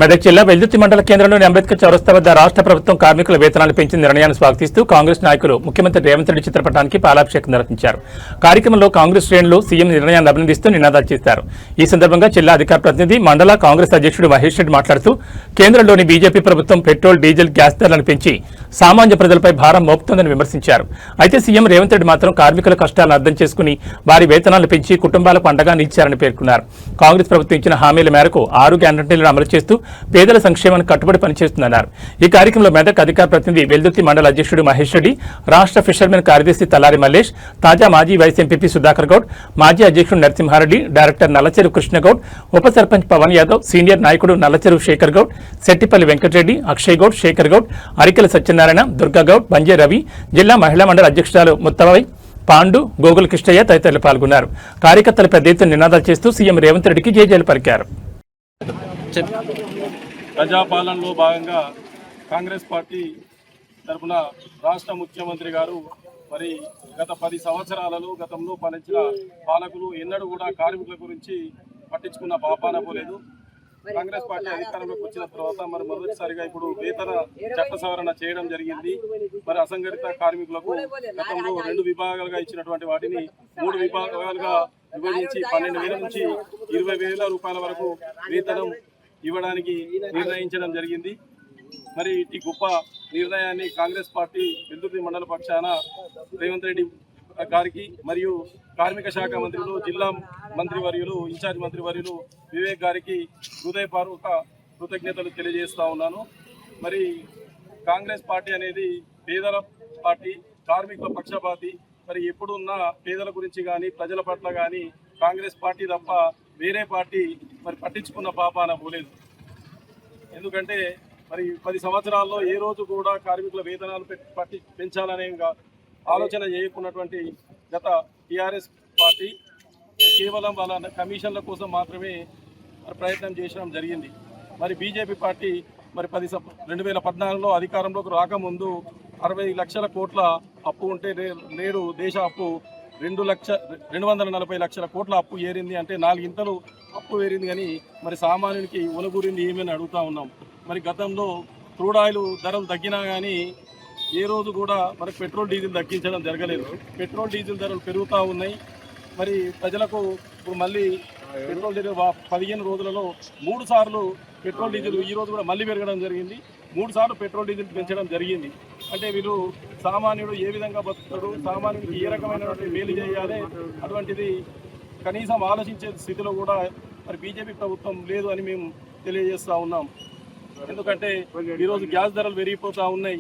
మెదక్ జిల్లా వెల్దుర్తి మండల కేంద్రంలోని అంబేద్కర్ చౌరస్తా వద్ద రాష్ట్ర ప్రభుత్వం కార్మికుల వేతనాలు పెంచిన నిర్ణయాన్ని స్వాగతిస్తూ కాంగ్రెస్ నాయకులు ముఖ్యమంత్రి రేవంత్ రెడ్డి చిత్రపటానికి పాలాభిషేకం నిర్వహించారు. కార్యక్రమంలో కాంగ్రెస్ శ్రేణులు సీఎం నిర్ణయాన్ని అభినందిస్తూ నినాదాలు చేశారు. ఈ సందర్భంగా జిల్లా అధికార ప్రతినిధి మండల కాంగ్రెస్ అధ్యక్షుడు మహేష్ రెడ్డి మాట్లాడుతూ కేంద్రంలోని బీజేపీ ప్రభుత్వం పెట్రోల్, డీజిల్, గ్యాస్ ధరలను పెంచి సామాన్య ప్రజలపై భారం మోపుతోందని విమర్శించారు. అయితే సీఎం రేవంత్ రెడ్డి మాత్రం కార్మికుల కష్టాలను అర్థం చేసుకుని వారి వేతనాలు పెంచి కుటుంబాలకు అండగా నిలిచారని పేర్కొన్నారు. కాంగ్రెస్ ప్రభుత్వం ఇచ్చిన హామీల మేరకు 6 గ్యారంటీలను అమలు చేస్తూ పేదల సంక్షేమానికి కట్టుబడి పనిచేస్తుందన్నారు. ఈ కార్యక్రమంలో మెదక్ అధికార ప్రతినిధి వెల్దుర్తి మండల అధ్యక్షుడు మహేష్ రెడ్డి, రాష్ట్ర ఫిషర్మెన్ కార్యదర్శి తలారి మల్లేష్, తాజా మాజీ వైస్ ఎంపీపీ సుధాకర్ గౌడ్, మాజీ అధ్యక్షుడు నరసింహారెడ్డి, డైరెక్టర్ నల్లచెరువు కృష్ణగౌడ్, ఉప సర్పంచ్ పవన్ యాదవ్, సీనియర్ నాయకుడు నల్లచెరువు శేఖర్ గౌడ్, సెట్టిపల్లి వెంకటరెడ్డి, అక్షయ్ గౌడ్, శేఖర్ గౌడ్, అరికెల సత్యనారాయణ, దుర్గాగౌడ్, బంజే రవి, జిల్లా మహిళా మండలి అధ్యక్షురాలు ముత్తవై, పాండు, గోగుల కృష్ణయ్య తదితరులు పాల్గొన్నారు. కార్యకర్తలు పెద్ద ఎత్తున నినాదాలు చేస్తూ సీఎం రేవంత్ రెడ్డికి జేజేలు పలికారు. ప్రజాపాలనలో భాగంగా కాంగ్రెస్ పార్టీ తరఫున రాష్ట్ర ముఖ్యమంత్రి గారు మరి గత 10 సంవత్సరాలలో గతంలో పాలించిన పాలకులు ఎన్నడూ కూడా కార్మికుల గురించి పట్టించుకున్న పాపాన పోలేదు. కాంగ్రెస్ పార్టీ అధికారంలోకి వచ్చిన తర్వాత మరి మొదటిసారిగా ఇప్పుడు వేతన చట్ట సవరణ చేయడం జరిగింది. మరి అసంఘటిత కార్మికులకు గతంలో 2 విభాగాలుగా ఇచ్చినటువంటి వాటిని 3 విభాగాలుగా విభజించి 12,000 నుంచి 20,000 రూపాయల వరకు వేతనం ఇవ్వడానికి నిర్ణయించడం జరిగింది. మరి ఈ గొప్ప నిర్ణయాన్ని కాంగ్రెస్ పార్టీ వెల్దుర్తి మండల పక్షాన రేవంత్ రెడ్డి గారికి మరియు కార్మిక శాఖ మంత్రులు, జిల్లా మంత్రివర్యులు, ఇన్ఛార్జ్ మంత్రివర్యులు వివేక్ గారికి హృదయపూర్వక కృతజ్ఞతలు తెలియజేస్తా ఉన్నాను. మరి కాంగ్రెస్ పార్టీ అనేది పేదల పార్టీ, కార్మికుల పక్షపాతి. మరి ఎప్పుడున్నా పేదల గురించి కానీ ప్రజల పట్ల కానీ కాంగ్రెస్ పార్టీ తప్ప వేరే పార్టీ మరి పట్టించుకున్న పాపాన పోలేదు. ఎందుకంటే మరి 10 సంవత్సరాల్లో ఏ రోజు కూడా కార్మికుల వేతనాలు పెంచాలనే ఆలోచన చేయకున్నటువంటి గత టీఆర్ఎస్ పార్టీ కేవలం వాళ్ళ కమిషన్ల కోసం మాత్రమే ప్రయత్నం చేయడం జరిగింది. మరి బీజేపీ పార్టీ మరి 2014లో అధికారంలోకి రాకముందు 60 లక్షల కోట్ల అప్పు ఉంటే నేడు దేశ అప్పు 240 లక్షల కోట్ల అప్పు ఏరింది. అంటే 4 ఇంతలు అప్పు ఏరింది. కానీ మరి సామాన్యునికి ఒలగూరింది ఏమని అడుగుతా ఉన్నాం. మరి గతంలో క్రూడ్ ఆయిల్ ధరలు తగ్గినా కానీ ఏ రోజు కూడా మనకు పెట్రోల్, డీజిల్ తగ్గించడం జరగలేదు. పెట్రోల్, డీజిల్ ధరలు పెరుగుతూ ఉన్నాయి. మరి ప్రజలకు ఇప్పుడు మళ్ళీ పెట్రోల్ డీజిల్ 15 రోజులలో 3 సార్లు పెట్రోల్, డీజిల్ ఈ రోజు కూడా మళ్ళీ పెరగడం జరిగింది. 3 సార్లు పెట్రోల్, డీజిల్ పెంచడం జరిగింది. అంటే వీళ్ళు సామాన్యుడు ఏ విధంగా బతుకుతాడు, సామాన్యుడికి ఏ రకమైనటువంటి మేలు చేయాలి, అటువంటిది కనీసం ఆలోచించే స్థితిలో కూడా మరి బీజేపీ ప్రభుత్వం లేదు అని మేము తెలియజేస్తూ ఉన్నాం. ఎందుకంటే ఈరోజు గ్యాస్ ధరలు పెరిగిపోతూ ఉన్నాయి.